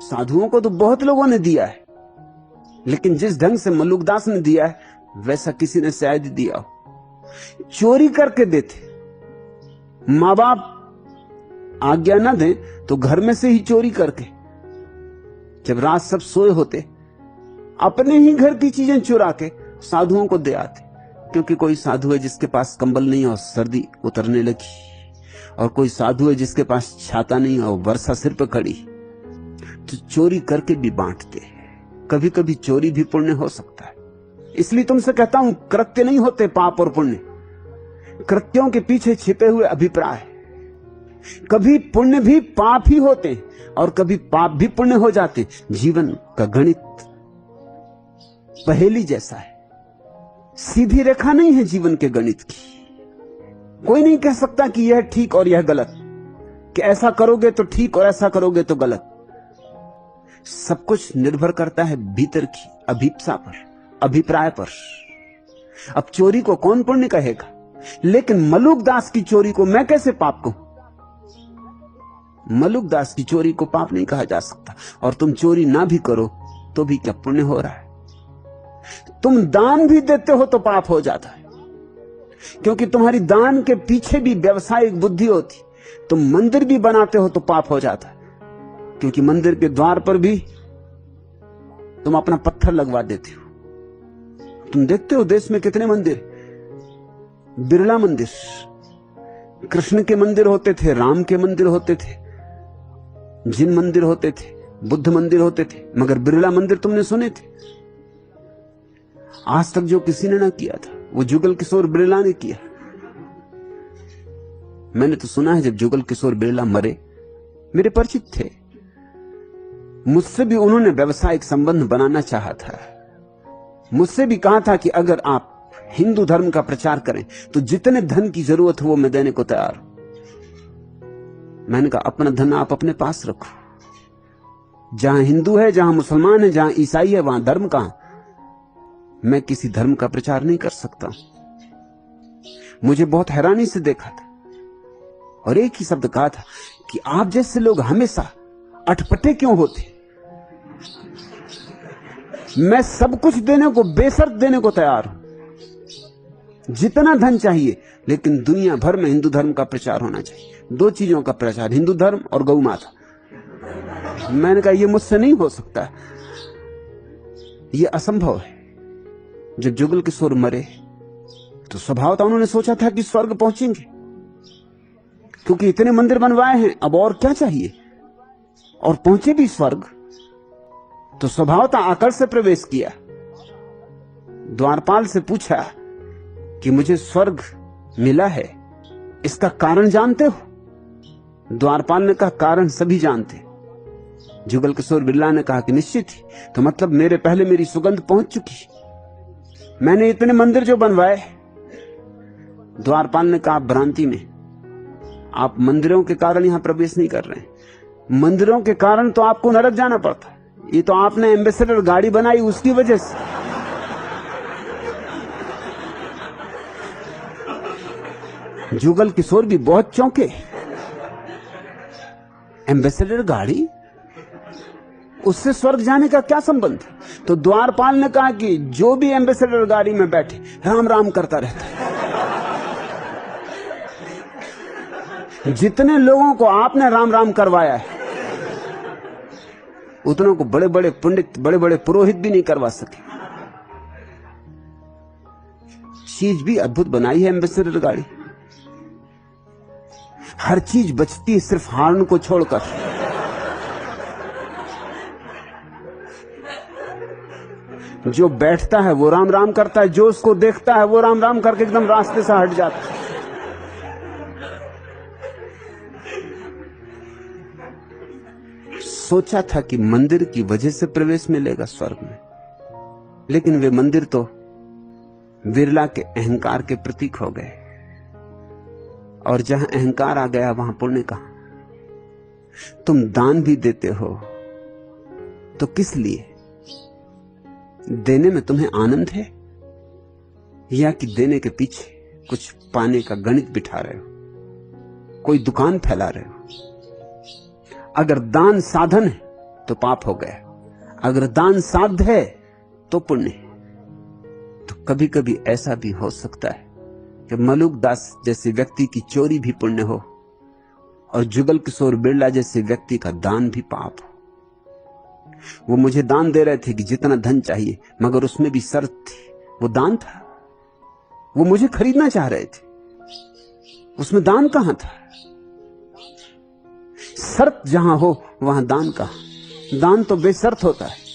साधुओं को तो बहुत लोगों ने दिया है, लेकिन जिस ढंग से मलुकदास ने दिया है वैसा किसी ने शायद दिया हो। चोरी करके देते, मां बाप आज्ञा ना दें तो घर में से ही चोरी करके, जब रात सब सोए होते अपने ही घर की चीजें चुरा के साधुओं को दे आते। क्योंकि कोई साधु है जिसके पास कंबल नहीं और सर्दी उतरने लगी, और कोई साधु है जिसके पास छाता नहीं और वर्षा सिर पर खड़ी, तो चोरी करके भी बांटते हैं। कभी कभी चोरी भी पुण्य हो सकता है। इसलिए तुमसे कहता हूं, कृत्य नहीं होते पाप और पुण्य, कृत्यों के पीछे छिपे हुए अभिप्राय। कभी पुण्य भी पाप ही होते और कभी पाप भी पुण्य हो जाते। जीवन का गणित पहेली जैसा है, सीधी रेखा नहीं है जीवन के गणित की। कोई नहीं कह सकता कि यह ठीक और यह गलत, कि ऐसा करोगे तो ठीक और ऐसा करोगे तो गलत। सब कुछ निर्भर करता है भीतर की अभीप्सा पर, अभिप्राय पर। अब चोरी को कौन पुण्य कहेगा, लेकिन मलुकदास की चोरी को मैं कैसे पाप कहूं? मलुकदास की चोरी को पाप नहीं कहा जा सकता। और तुम चोरी ना भी करो तो भी क्या पुण्य हो रहा है? तुम दान भी देते हो तो पाप हो जाता है, क्योंकि तुम्हारी दान के पीछे भी व्यवसायिक बुद्धि होती। तुम मंदिर भी बनाते हो तो पाप हो जाता है, क्योंकि मंदिर के द्वार पर भी तुम अपना पत्थर लगवा देते हो। तुम देखते हो देश में कितने मंदिर, बिरला मंदिर, कृष्ण के मंदिर होते थे, राम के मंदिर होते थे, जिन मंदिर होते थे, बुद्ध मंदिर होते थे, मगर बिरला मंदिर तुमने सुने थे? आज तक जो किसी ने ना किया था वो जुगल किशोर बिरला ने किया। मैंने तो सुना है जब जुगल किशोर बिरला मरे, मेरे परिचित थे, मुझसे भी उन्होंने व्यवसायिक संबंध बनाना चाहा था। मुझसे भी कहा था कि अगर आप हिंदू धर्म का प्रचार करें तो जितने धन की जरूरत हो वो मैं देने को तैयार हूं। मैंने कहा अपना धन आप अपने पास रखो। जहां हिंदू है, जहां मुसलमान है, जहां ईसाई है, वहां धर्म कहां? मैं किसी धर्म का प्रचार नहीं कर सकता। मुझे बहुत हैरानी से देखा था और एक ही शब्द कहा था कि आप जैसे लोग हमेशा अटपटे क्यों होते? मैं सब कुछ देने को, बेशर्त देने को तैयार हूं, जितना धन चाहिए, लेकिन दुनिया भर में हिंदू धर्म का प्रचार होना चाहिए। दो चीजों का प्रचार, हिंदू धर्म और गौ माता। मैंने कहा यह मुझसे नहीं हो सकता, यह असंभव है। जब जुगल किशोर मरे तो स्वभावतः उन्होंने सोचा था कि स्वर्ग पहुंचेंगे, क्योंकि इतने मंदिर बनवाए हैं, अब और क्या चाहिए, और पहुंचे भी स्वर्ग। तो स्वभावतः आकर्ष से प्रवेश किया। द्वारपाल से पूछा कि मुझे स्वर्ग मिला है, इसका कारण जानते हो? द्वारपाल ने कहा कारण सभी जानते। जुगल किशोर बिरला ने कहा कि निश्चित ही, तो मतलब मेरे पहले मेरी सुगंध पहुंच चुकी। मैंने इतने मंदिर जो बनवाए। द्वारपाल ने कहा भ्रांति में, आप मंदिरों के कारण यहां प्रवेश नहीं कर रहे हैं। मंदिरों के कारण तो आपको नरक जाना पड़ता। ये तो आपने एम्बेसडर गाड़ी बनाई उसकी वजह से। जुगल किशोर भी बहुत चौंके। एम्बेसडर गाड़ी, उससे स्वर्ग जाने का क्या संबंध? तो द्वारपाल ने कहा कि जो भी एम्बेसडर गाड़ी में बैठे राम राम करता रहता है। जितने लोगों को आपने राम राम करवाया है, उतनों को बड़े बड़े पंडित, बड़े बड़े पुरोहित भी नहीं करवा सके। चीज भी अद्भुत बनाई है एम्बेसडर गाड़ी। हर चीज बचती है सिर्फ हॉर्न को छोड़कर। जो बैठता है वो राम राम करता है, जो उसको देखता है वो राम राम करके एकदम रास्ते से हट जाता है। सोचा था कि मंदिर की वजह से प्रवेश मिलेगा स्वर्ग में, लेकिन वे मंदिर तो बिरला के अहंकार के प्रतीक हो गए, और जहां अहंकार आ गया वहां पुण्य कहां? तुम दान भी देते हो तो किस लिए? देने में तुम्हें आनंद है, या कि देने के पीछे कुछ पाने का गणित बिठा रहे हो, कोई दुकान फैला रहे हो? अगर दान साधन है तो पाप हो गया, अगर दान साध्य है तो पुण्य। तो कभी कभी ऐसा भी हो सकता है कि मलुकदास जैसे व्यक्ति की चोरी भी पुण्य हो और जुगल किशोर बिरला जैसे व्यक्ति का दान भी पाप हो। वो मुझे दान दे रहे थे कि जितना धन चाहिए, मगर उसमें भी शर्त थी। वो दान था, वो मुझे खरीदना चाह रहे थे, उसमें दान कहां था? शर्त जहां हो वहां दान कहां? दान तो बेशर्त होता है।